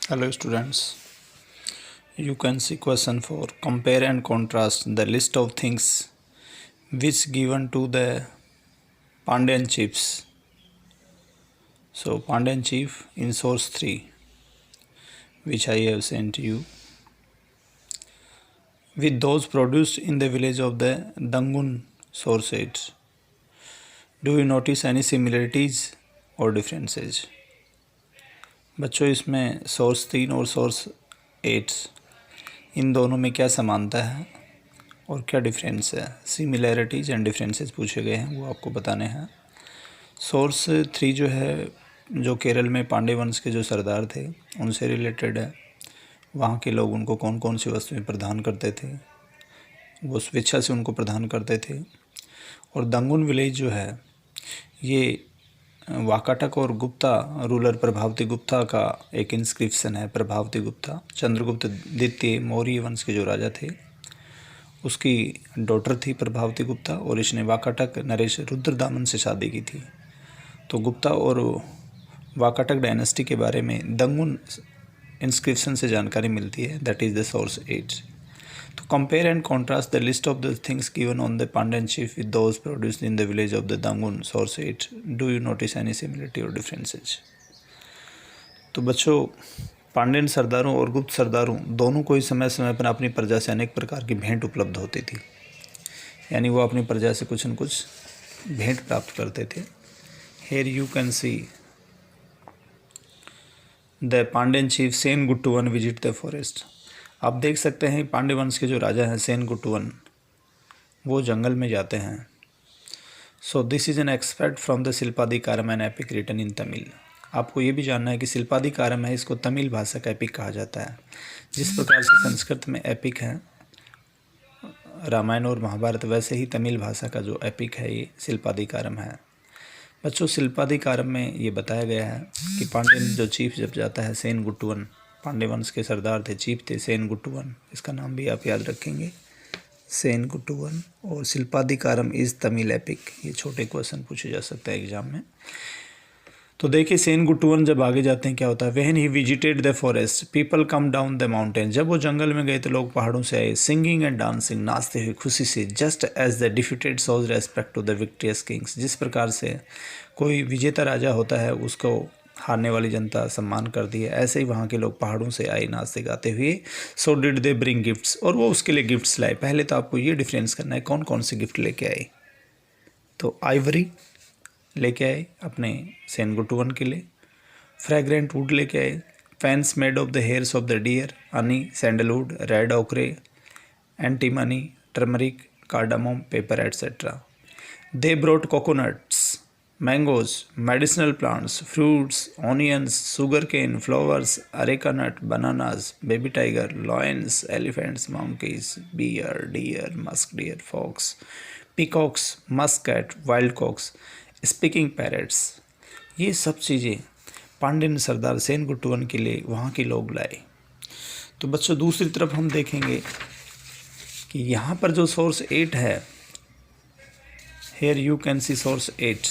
Hello students, you can see question for compare and contrast the list of things which given to the Pandyan chiefs. So Pandyan chief in source 3 which I have sent you with those produced in the village of the Dangun source 8. Do you notice any similarities or differences? बच्चों इसमें source 3 और source 8 इन दोनों में क्या समानता है और क्या डिफरेंस है। सिमिलैरिटीज़ एंड डिफरेंसेस पूछे गए हैं, वो आपको बताने हैं। सोर्स 3 जो है, जो केरल में पांडे वंश के जो सरदार थे उनसे रिलेटेड है। वहाँ के लोग उनको कौन कौन सी वस्तुएं प्रदान करते थे, वो स्वेच्छा से उनको प्रदान करते थे। और दंगुन विलेज जो है ये वाकाटक और गुप्ता रूलर प्रभावती गुप्ता का एक इंस्क्रिप्शन है। प्रभावती गुप्ता चंद्रगुप्त द्वितीय मौर्य वंश के जो राजा थे उसकी डॉटर थी प्रभावती गुप्ता, और इसने वाकाटक नरेश रुद्रदामन से शादी की थी। तो गुप्ता और वाकाटक डायनेस्टी के बारे में दंगुन इंस्क्रिप्शन से जानकारी मिलती है, दैट इज़ द सोर्स 8। तो compare and contrast the list of the things given on the Pandyan chief with those produced in the village of the दंगुन source 8। Do you notice any similarity or differences? तो बच्चों, पांड्यन सरदारों और गुप्त सरदारों दोनों को इस समय समय पर अपनी प्रजा से अनेक प्रकार की भेंट उपलब्ध होती थी, यानी वो अपनी प्रजा से कुछ न कुछ भेंट प्राप्त करते थे। Here you can see the Pandyan chief Senguttuvan visit the forest. आप देख सकते हैं पांड्य वंश के जो राजा हैं सेन गुट्टुवन, वो जंगल में जाते हैं। So this is an expect from the Silappadikaram an epic written in Tamil. आपको ये भी जानना है कि शिल्पाधिकारम है, इसको तमिल भाषा का एपिक कहा जाता है। जिस प्रकार से संस्कृत में एपिक है रामायण और महाभारत, वैसे ही तमिल भाषा का जो एपिक है ये शिल्पाधिकारम है। बच्चों, शिल्पाधिकारम में ये बताया गया है कि पांड्यन जो चीफ जब जाता है सेन गुट्टुवन, पांड्य वंश के सरदार थे, चीफ थे सेन गुट्टुवन, इसका नाम भी आप याद रखेंगे सेन गुट्टुवन। और शिल्पाधिकारम इज़ तमिल एपिक, ये छोटे क्वेश्चन पूछे जा सकता है एग्जाम में। तो देखिए सेन गुट्टुवन जब आगे जाते हैं क्या होता है। When he visited the forest people come down the mountain. जब वो जंगल में गए तो लोग पहाड़ों से आए, सिंगिंग एंड डांसिंग, नाचते हुए खुशी से। Just as the defeated shows respect to the victorious kings. जिस प्रकार से कोई विजेता राजा होता है उसको हारने वाली जनता सम्मान करती है, ऐसे ही वहाँ के लोग पहाड़ों से आए नाचते गाते हुए। So did they bring gifts, और वो उसके लिए गिफ्ट्स लाए। पहले तो आपको ये डिफरेंस करना है कौन कौन से गिफ्ट लेके आए। तो आइवरी लेके आए अपने सेन गुट्टुवन के लिए, फ्रेग्रेंट वुड लेके आए, fans made of the hairs of the deer, honey, sandalwood, red ochre, antimony, turmeric, cardamom, pepper etcetera. They brought coconuts, mangoes, medicinal plants, fruits, onions, sugar cane, flowers, areca nut, bananas, baby tiger, lions, elephants, monkeys, bear, deer, musk deer, fox, peacocks, musk cat, wild cocks, speaking parrots. ये सब चीज़ें पांड्यन सरदार सेन गुट्टुवन के लिए वहाँ के लोग लाए। तो बच्चों, दूसरी तरफ हम देखेंगे कि यहाँ पर जो सोर्स 8 है, here you can see source 8।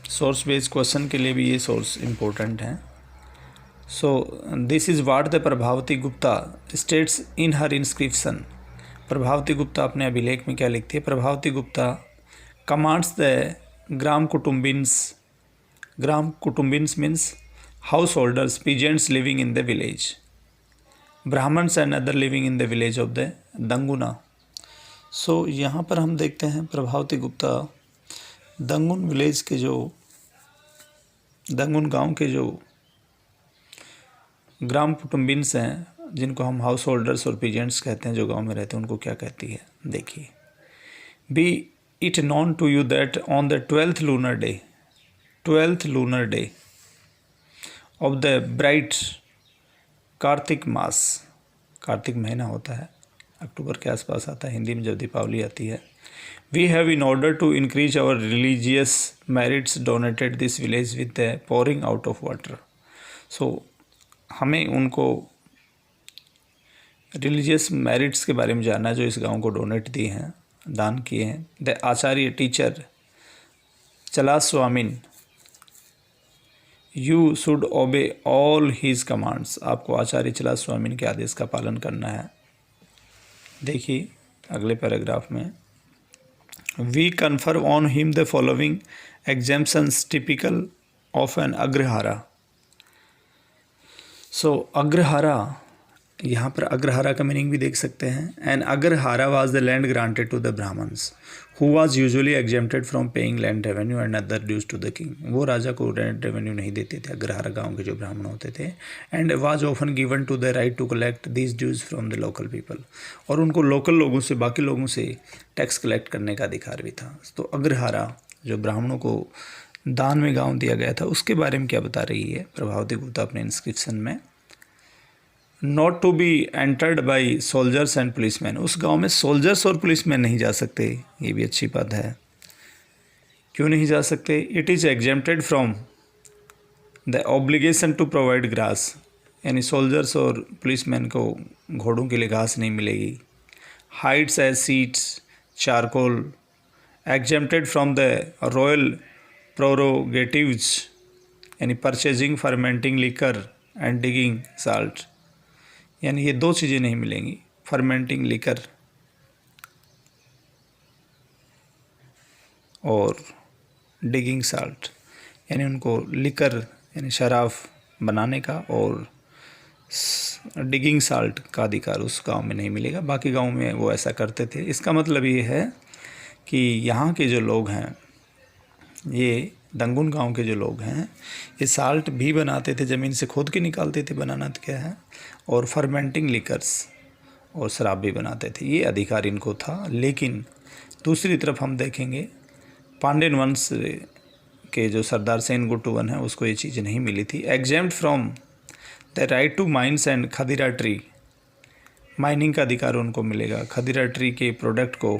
Source based question के लिए भी ये सोर्स इम्पोर्टेंट है। So this is what the Prabhavati Gupta states in her inscription. Prabhavati Gupta अपने अभिलेख में क्या लिखती है। Prabhavati Gupta commands the grama kutumbins means householders, peasants living in the village, Brahmans and other living in the village of the Danguna. So यहाँ पर हम देखते हैं प्रभावती गुप्ता दंगुन विलेज के जो दंगुन गांव के जो ग्राम कुटुम्बिन्स हैं, जिनको हम हाउस होल्डर्स और पीजेंट्स कहते हैं, जो गांव में रहते हैं, उनको क्या कहती है देखिए। Be it known to you that on the 12th lunar day of the bright Kartik mas, Kartik महीना होता है, अक्टूबर के आसपास आता है हिंदी में जब दीपावली आती है। We have in order to increase our religious merits donated this village with the pouring out of water. So हमें उनको रिलीजियस मेरिट्स के बारे में जानना जो इस गांव को डोनेट दिए हैं, दान किए हैं। The acharya teacher Chalasvamin you should obey all his commands, आपको आचार्य चिला स्वामी के आदेश का पालन करना है। देखिए अगले पैराग्राफ में, we confer on him the following exemptions typical of an agrahara. So agrahara, यहाँ पर अग्रहारा का मीनिंग भी देख सकते हैं। An agrahara was the land granted to the Brahmans who was usually exempted from paying land revenue and other dues to the king. वो राजा को लैंड रेवेन्यू नहीं देते थे, अग्रहारा गांव के जो ब्राह्मण होते थे। And was often given to the right to collect these dues from the local people, और उनको लोकल लोगों से, बाकी लोगों से टैक्स कलेक्ट करने का अधिकार भी था। तो अग्रहारा जो ब्राह्मणों को दान में गाँव दिया गया था, उसके बारे में क्या बता रही है प्रभावती गुप्ता अपने इंस्क्रिप्शन में, not to be entered by soldiers and policeman. उस गांव में सोल्जर्स और पुलिसमैन नहीं जा सकते, ये भी अच्छी बात है। क्यों नहीं जा सकते? It is exempted from the obligation to provide grass, यानी सोल्जर्स और पुलिसमैन को घोड़ों के लिए घास नहीं मिलेगी। Hides as seats, charcoal, exempted from the royal prerogatives, यानी purchasing, fermenting liquor and digging salt, यानी ये दो चीज़ें नहीं मिलेंगी, फर्मेंटिंग लिकर और डिगिंग साल्ट, यानी उनको लिकर यानी शराब बनाने का और डिगिंग साल्ट का अधिकार उस गांव में नहीं मिलेगा। बाकी गांव में वो ऐसा करते थे। इसका मतलब ये है कि यहाँ के जो लोग हैं, ये दंगुन गांव के जो लोग हैं, ये साल्ट भी बनाते थे, ज़मीन से खोद के निकालते थे, बनाना तो क्या है, और फर्मेंटिंग लिकर्स और शराब भी बनाते थे। ये अधिकार इनको था। लेकिन दूसरी तरफ हम देखेंगे पांड्यन वंश के जो सरदार सेन गुट्टुवन है, उसको ये चीज़ नहीं मिली थी। Exempt from the right to mines and khadira tree, mining का अधिकार उनको मिलेगा। खदीरा ट्री के प्रोडक्ट को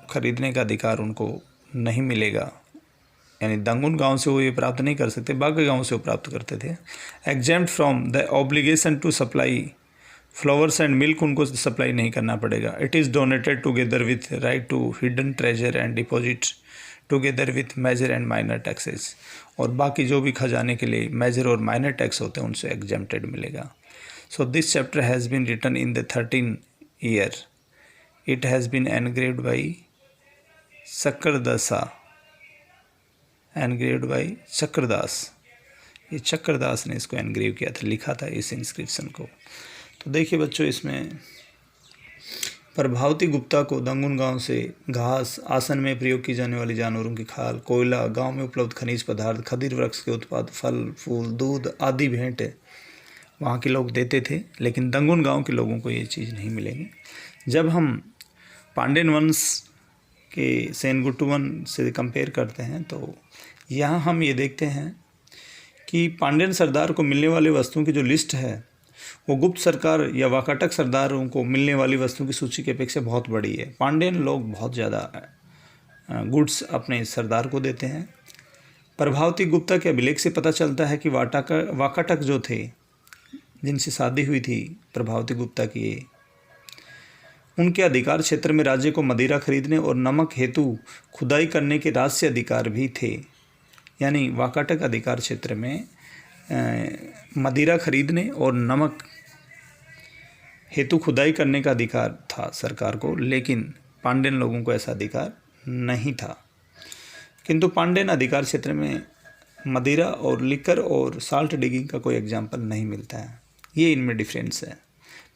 खरीदने का अधिकार उनको नहीं मिलेगा, यानी दंगुन गांव से वो ये प्राप्त नहीं कर सकते, बाकी गांव से वो प्राप्त करते थे। Exempt from the obligation to supply flowers and milk, उनको सप्लाई नहीं करना पड़ेगा। It is donated together with right to hidden treasure and deposit together with major and minor taxes, और बाकी जो भी खजाने के लिए मेजर और माइनर टैक्स होते हैं उनसे एग्जेम्प्टेड मिलेगा। So this chapter has been written in the 13 year. It has been engraved by Chakradasa, engraved by Chakradas. ये चक्रदास ने इसको एनग्रेव किया था, लिखा था इस इंस्क्रिप्शन को। तो देखिए बच्चों, इसमें प्रभावती गुप्ता को दंगुन गांव से घास, आसन में प्रयोग की जाने वाली जानवरों की खाल, कोयला, गांव में उपलब्ध खनिज पदार्थ, खदीर वृक्ष के उत्पाद, फल फूल, दूध आदि भेंट वहाँ के लोग देते थे। लेकिन दंगुन गांव के लोगों को ये चीज़ नहीं मिलेगी। जब हम पांड्यन वंश के सेन गुट्टुवन से कंपेयर करते हैं तो यहाँ हम ये देखते हैं कि पांड्यन सरदार को मिलने वाली वस्तुओं की जो लिस्ट है वो गुप्त सरकार या वाकाटक सरदारों को मिलने वाली वस्तुओं की सूची की अपेक्षा बहुत बड़ी है। पांड्यन लोग बहुत ज़्यादा गुड्स अपने सरदार को देते हैं। प्रभावती गुप्ता के अभिलेख से पता चलता है कि वाकाटक जो थे, जिनसे शादी हुई थी प्रभावती गुप्ता की, उनके अधिकार क्षेत्र में राज्य को मदिरा खरीदने और नमक हेतु खुदाई करने के राजस्य अधिकार भी थे। यानी वाकाटक अधिकार क्षेत्र में मदिरा खरीदने और नमक हेतु खुदाई करने का अधिकार था सरकार को, लेकिन पांड्यन लोगों को ऐसा अधिकार नहीं था। किंतु पांड्यन अधिकार क्षेत्र में मदिरा और लिकर और साल्ट डिगिंग का कोई एग्जाम्पल नहीं मिलता है। ये इनमें डिफरेंस है।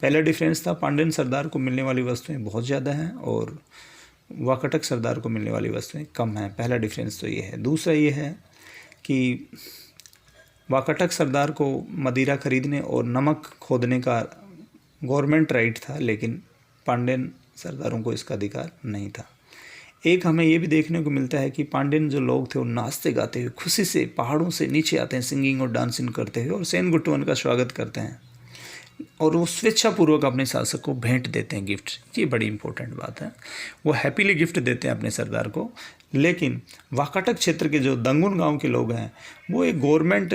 पहला डिफरेंस था पांड्यन सरदार को मिलने वाली वस्तुएं बहुत ज़्यादा हैं और वाकाटक सरदार को मिलने वाली वस्तुएं कम हैं। पहला डिफरेंस तो ये है। दूसरा ये है कि वाकाटक सरदार को मदिरा खरीदने और नमक खोदने का गवर्नमेंट राइट था, लेकिन पांड्यन सरदारों को इसका अधिकार नहीं था। एक हमें ये भी देखने को मिलता है कि पांड्यन जो लोग थे वो नाचते गाते हुए खुशी से पहाड़ों से नीचे आते हैं, सिंगिंग और डांसिंग करते हुए, और सेन गुट्टुवन का स्वागत करते हैं और वो स्वेच्छापूर्वक अपने शासक को भेंट देते हैं, गिफ्ट। ये बड़ी इंपॉर्टेंट बात है। वो हैप्पीली गिफ्ट देते हैं अपने सरदार को। लेकिन वाकाटक क्षेत्र के जो दंगुन गांव के लोग हैं वो एक गवर्नमेंट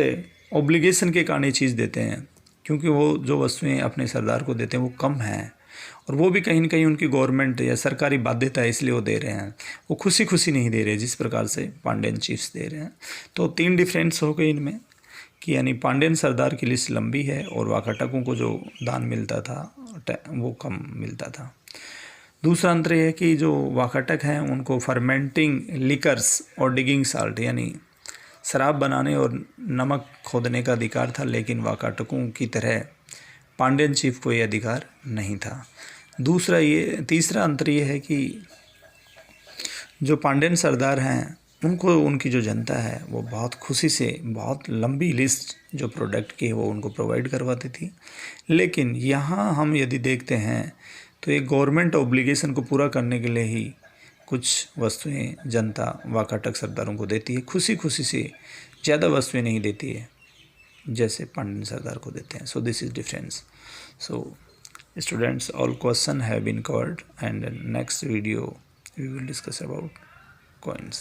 ऑब्लिगेशन के कारण ये चीज़ देते हैं, क्योंकि वो जो वस्तुएं अपने सरदार को देते हैं वो कम हैं। और वो भी कहीं ना कहीं उनकी गवर्नमेंट या सरकारी बाध्यता है इसलिए वो दे रहे हैं, वो खुशी खुशी नहीं दे रहे जिस प्रकार से पांड्यन चीफ्स दे रहे हैं। तो 3 डिफरेंस हो गए इनमें कि यानी पांड्यन सरदार की लिस्ट लंबी है और वाकाटकों को जो दान मिलता था वो कम मिलता था। दूसरा अंतर यह है कि जो वाकाटक हैं उनको फर्मेंटिंग लिकर्स और डिगिंग साल्ट यानी शराब बनाने और नमक खोदने का अधिकार था, लेकिन वाकाटकों की तरह पांड्यन चीफ को ये अधिकार नहीं था। तीसरा अंतर ये है कि जो पांड्यन सरदार हैं उनको उनकी जो जनता है वो बहुत खुशी से बहुत लंबी लिस्ट जो प्रोडक्ट की है वो उनको प्रोवाइड करवाती थी। लेकिन यहाँ हम यदि देखते हैं तो एक गवर्नमेंट ऑब्लिगेशन को पूरा करने के लिए ही कुछ वस्तुएं जनता वाकाटक सरदारों को देती है, खुशी खुशी से ज़्यादा वस्तुएं नहीं देती है जैसे पांड्यन सरदार को देते हैं। So this is difference. So students, all question have been covered and next video we will discuss about coins.